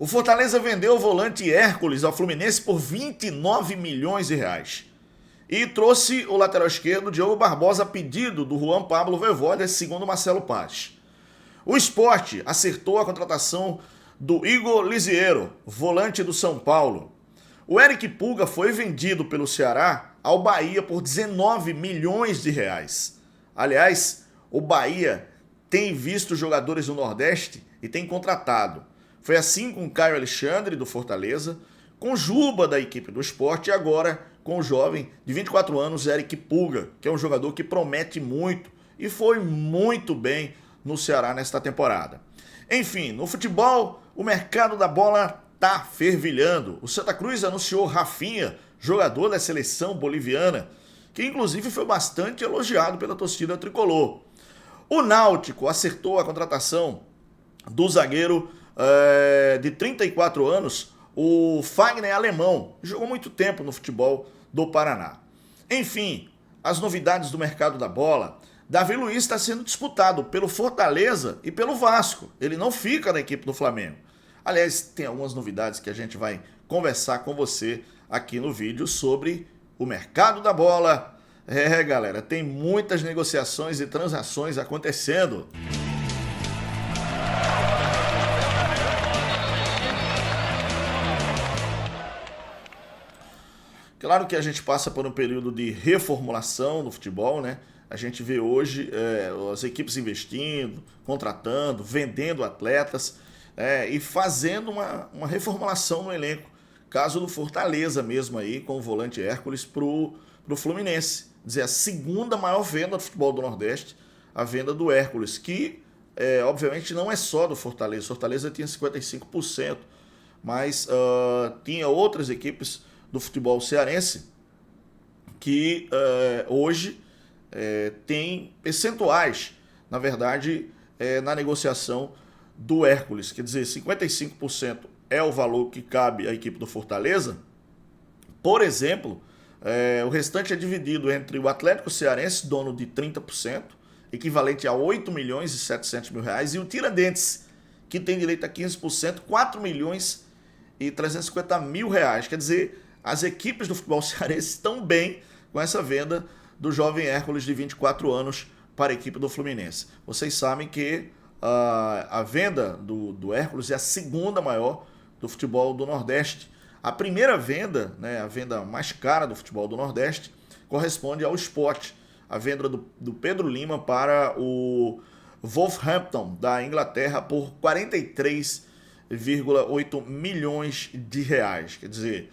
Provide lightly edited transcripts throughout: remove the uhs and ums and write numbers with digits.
O Fortaleza vendeu o volante Hércules ao Fluminense por 29 milhões de reais. E trouxe o lateral esquerdo Diogo Barbosa a pedido do Juan Pablo Voivoda, segundo Marcelo Paz. O Sport acertou a contratação do Igor Lisiero, volante do São Paulo. O Eric Pulga foi vendido pelo Ceará ao Bahia por 19 milhões de reais. Aliás, o Bahia tem visto jogadores do Nordeste e tem contratado. Foi assim com o Caio Alexandre, do Fortaleza, com Juba, da equipe do Sport, e agora com o jovem de 24 anos, Eric Pulga, que é um jogador que promete muito e foi muito bem no Ceará nesta temporada. Enfim, no futebol, o mercado da bola tá fervilhando. O Santa Cruz anunciou Rafinha, jogador da seleção boliviana, que inclusive foi bastante elogiado pela torcida tricolor. O Náutico acertou a contratação do zagueiro de 34 anos, o Fagner Alemão, jogou muito tempo no futebol do Paraná. Enfim, as novidades do mercado da bola. Davi Luiz está sendo disputado pelo Fortaleza e pelo Vasco. Ele não fica na equipe do Flamengo. Aliás, tem algumas novidades que a gente vai conversar com você aqui no vídeo sobre o mercado da bola. Galera, tem muitas negociações e transações acontecendo. Claro que a gente passa por um período de reformulação no futebol, né? A gente vê hoje as equipes investindo, contratando, vendendo atletas e fazendo uma reformulação no elenco. Caso do Fortaleza mesmo aí, com o volante Hércules pro Fluminense. Quer dizer, a segunda maior venda do futebol do Nordeste, a venda do Hércules, que obviamente não é só do Fortaleza. O Fortaleza tinha 55%, mas tinha outras equipes do futebol cearense que hoje tem percentuais, na verdade, na negociação do Hércules. Quer dizer, 55% é o valor que cabe à equipe do Fortaleza. Por exemplo, o restante é dividido entre o Atlético Cearense, dono de 30%, equivalente a 8 milhões e 700 mil reais, e o Tiradentes, que tem direito a 15%, 4 milhões e 350 mil reais. Quer dizer, as equipes do futebol cearense estão bem com essa venda do jovem Hércules de 24 anos para a equipe do Fluminense. Vocês sabem que a venda do Hércules é a segunda maior do futebol do Nordeste. A primeira venda, né, a venda mais cara do futebol do Nordeste, corresponde ao Sport, a venda do Pedro Lima para o Wolverhampton da Inglaterra por 43,8 milhões de reais. Quer dizer,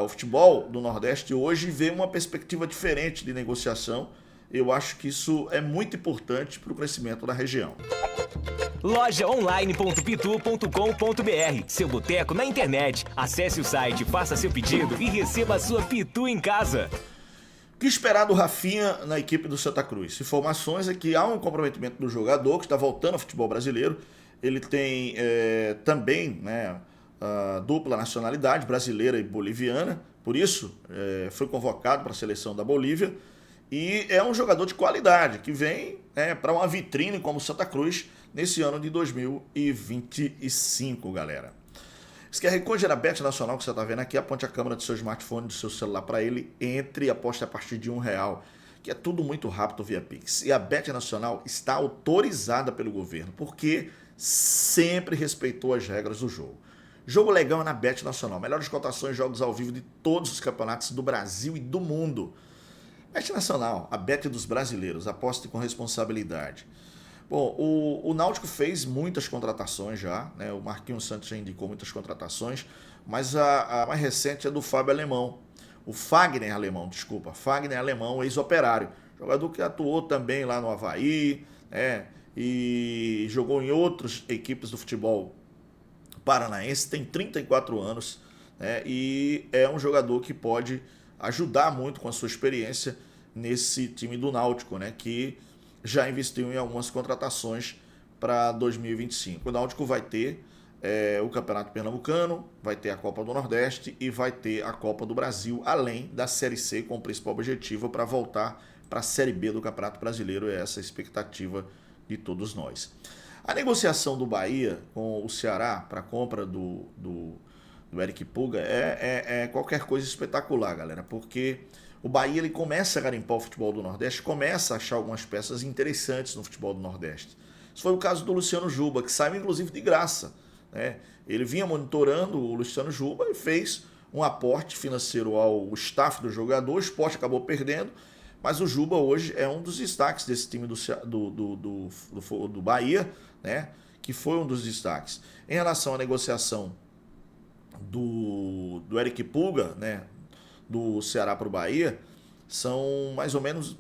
o futebol do Nordeste hoje vê uma perspectiva diferente de negociação. Eu acho que isso é muito importante para o crescimento da região. Lojaonline.pitu.com.br, seu boteco na internet. Acesse o site, faça seu pedido e receba a sua Pitu em casa. O que esperar do Rafinha na equipe do Santa Cruz? Informações é que há um comprometimento do jogador que está voltando ao futebol brasileiro. Ele tem também, né, dupla nacionalidade, brasileira e boliviana, por isso foi convocado para a seleção da Bolívia, e é um jogador de qualidade, que vem para uma vitrine como Santa Cruz nesse ano de 2025, galera. Esse QR Code era Bet Nacional que você está vendo aqui, aponte a câmera do seu smartphone, do seu celular para ele, entre e aposte a partir de R$1, que é tudo muito rápido via Pix. E a Bet Nacional está autorizada pelo governo, porque sempre respeitou as regras do jogo. Jogo legal é na Bet Nacional. Melhores cotações, jogos ao vivo de todos os campeonatos do Brasil e do mundo. Bet Nacional, a Bet dos brasileiros. Aposte com responsabilidade. Bom, o Náutico fez muitas contratações já, né? O Marquinhos Santos já indicou muitas contratações, mas a mais recente é do Fagner Alemão, Fagner Alemão, ex-operário. Jogador que atuou também lá no Avaí, e jogou em outras equipes do futebol paranaense, tem 34 anos, e é um jogador que pode ajudar muito com a sua experiência nesse time do Náutico, que já investiu em algumas contratações para 2025. O Náutico vai ter o Campeonato Pernambucano, vai ter a Copa do Nordeste e vai ter a Copa do Brasil, além da Série C, com o principal objetivo para voltar para a Série B do Campeonato Brasileiro. É essa a expectativa de todos nós. A negociação do Bahia com o Ceará para a compra do Eric Puga é qualquer coisa espetacular, galera, porque o Bahia ele começa a garimpar o futebol do Nordeste, começa a achar algumas peças interessantes no futebol do Nordeste. Isso foi o caso do Luciano Juba, que saiu inclusive de graça, né? Ele vinha monitorando o Luciano Juba e fez um aporte financeiro ao staff do jogador, o Sport acabou perdendo, mas o Juba hoje é um dos destaques desse time do Bahia, né? Que foi um dos destaques. Em relação à negociação do Eric Puga, né? Do Ceará para o Bahia, são mais ou menos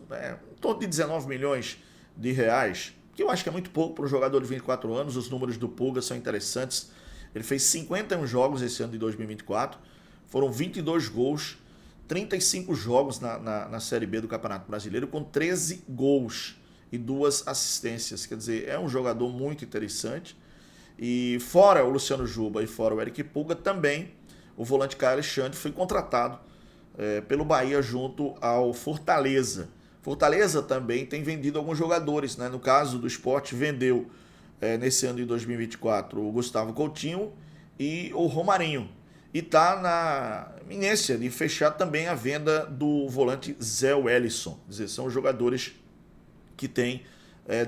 em torno de 19 milhões de reais, que eu acho que é muito pouco para um jogador de 24 anos. Os números do Puga são interessantes. Ele fez 51 jogos esse ano de 2024, foram 22 gols, 35 jogos na Série B do Campeonato Brasileiro, com 13 gols e 2 assistências. Quer dizer, é um jogador muito interessante. E fora o Luciano Juba e fora o Eric Puga, também o volante Caio Alexandre foi contratado pelo Bahia junto ao Fortaleza. Fortaleza também tem vendido alguns jogadores, né? No caso do Sport, vendeu nesse ano de 2024 o Gustavo Coutinho e o Romarinho. E está na iminência de fechar também a venda do volante Zé Wellison. Quer dizer, são jogadores que têm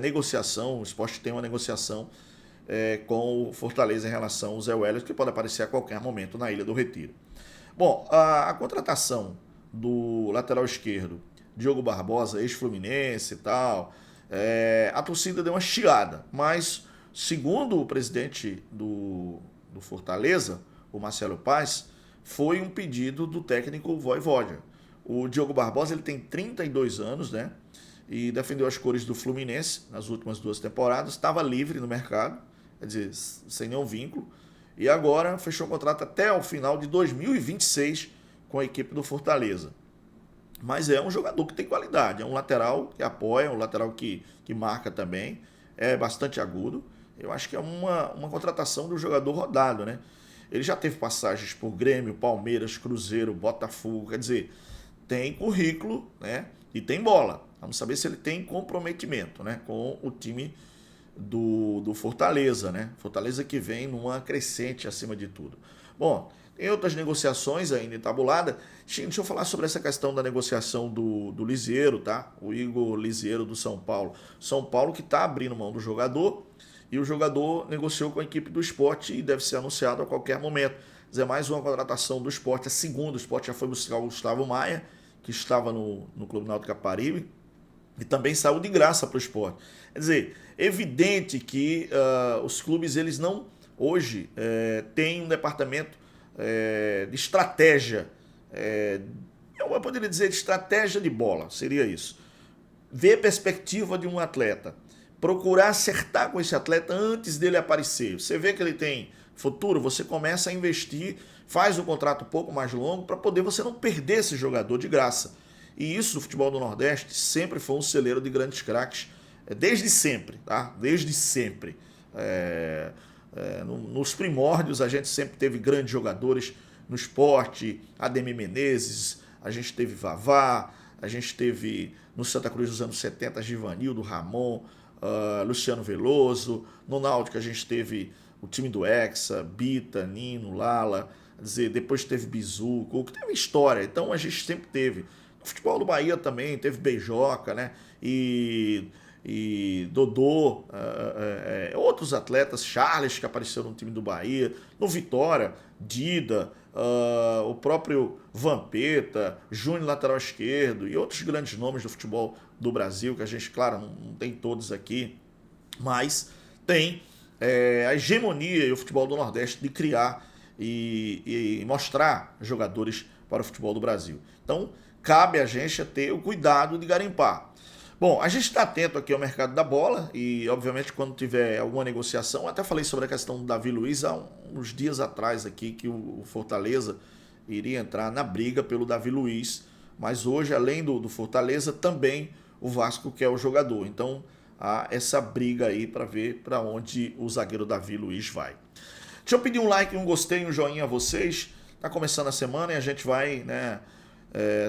negociação, o Sport tem uma negociação com o Fortaleza em relação ao Zé Wellison, que pode aparecer a qualquer momento na Ilha do Retiro. Bom, a contratação do lateral esquerdo, Diogo Barbosa, ex-Fluminense e tal, a torcida deu uma chiada, mas segundo o presidente do Fortaleza, o Marcelo Paz, foi um pedido do técnico Vojvoda. O Diogo Barbosa ele tem 32 anos, né? E defendeu as cores do Fluminense nas últimas 2 temporadas, estava livre no mercado, quer dizer, sem nenhum vínculo, e agora fechou o contrato até o final de 2026 com a equipe do Fortaleza. Mas é um jogador que tem qualidade, é um lateral que apoia, um lateral que marca também, é bastante agudo. Eu acho que é uma contratação de um jogador rodado, né? Ele já teve passagens por Grêmio, Palmeiras, Cruzeiro, Botafogo, quer dizer, tem currículo, né? E tem bola. Vamos saber se ele tem comprometimento, né? Com o time do Fortaleza, né? Fortaleza que vem numa crescente acima de tudo. Bom, tem outras negociações ainda entabuladas. Deixa eu falar sobre essa questão da negociação do Liseiro, tá? O Igor Liseiro do São Paulo. São Paulo que está abrindo mão do jogador e o jogador negociou com a equipe do Sport e deve ser anunciado a quer momento. Quer dizer, mais uma contratação do Sport, a segunda. O Sport já foi buscar o Gustavo Maia, que estava no Clube Náutico Caparibe, e também saiu de graça para o Sport. Quer dizer, evidente que os clubes eles não hoje têm um departamento de estratégia, eu poderia dizer de estratégia de bola, seria isso. Ver perspectiva de um atleta, procurar acertar com esse atleta antes dele aparecer. Você vê que ele tem futuro, você começa a investir, faz um contrato um pouco mais longo para poder você não perder esse jogador de graça. E isso, o futebol do Nordeste sempre foi um celeiro de grandes craques, desde sempre, tá? Desde sempre. Nos primórdios a gente sempre teve grandes jogadores no Sport, Ademir Menezes, a gente teve Vavá, a gente teve no Santa Cruz dos anos 70 Givanildo, Ramon, Luciano Veloso. No Náutico a gente teve o time do Hexa, Bita, Nino, Lala, quer dizer, depois teve Bizu, que teve história, então a gente sempre teve. No futebol do Bahia também teve Beijoca, né? E Dodô, outros atletas, Charles, que apareceu no time do Bahia, no Vitória, Dida, o próprio Vampeta, Júnior lateral esquerdo e outros grandes nomes do futebol do Brasil, que a gente, claro, não tem todos aqui, mas tem a hegemonia e o futebol do Nordeste de criar e mostrar jogadores para o futebol do Brasil. Então, cabe a gente ter o cuidado de garimpar. Bom, a gente está atento aqui ao mercado da bola e, obviamente, quando tiver alguma negociação, até falei sobre a questão do Davi Luiz há uns dias atrás aqui, que o Fortaleza iria entrar na briga pelo Davi Luiz, mas hoje, além do Fortaleza, também o Vasco quer o jogador. Então, há essa briga aí para ver para onde o zagueiro Davi Luiz vai. Deixa eu pedir um like, um gostei, um joinha a vocês. Está começando a semana e a gente vai, né,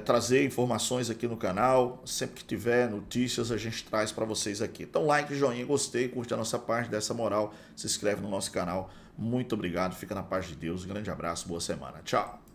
trazer informações aqui no canal. Sempre que tiver notícias, a gente traz para vocês aqui. Então, like, joinha, gostei, curte a nossa página, dessa moral, se inscreve no nosso canal. Muito obrigado, fica na paz de Deus, um grande abraço, boa semana, tchau!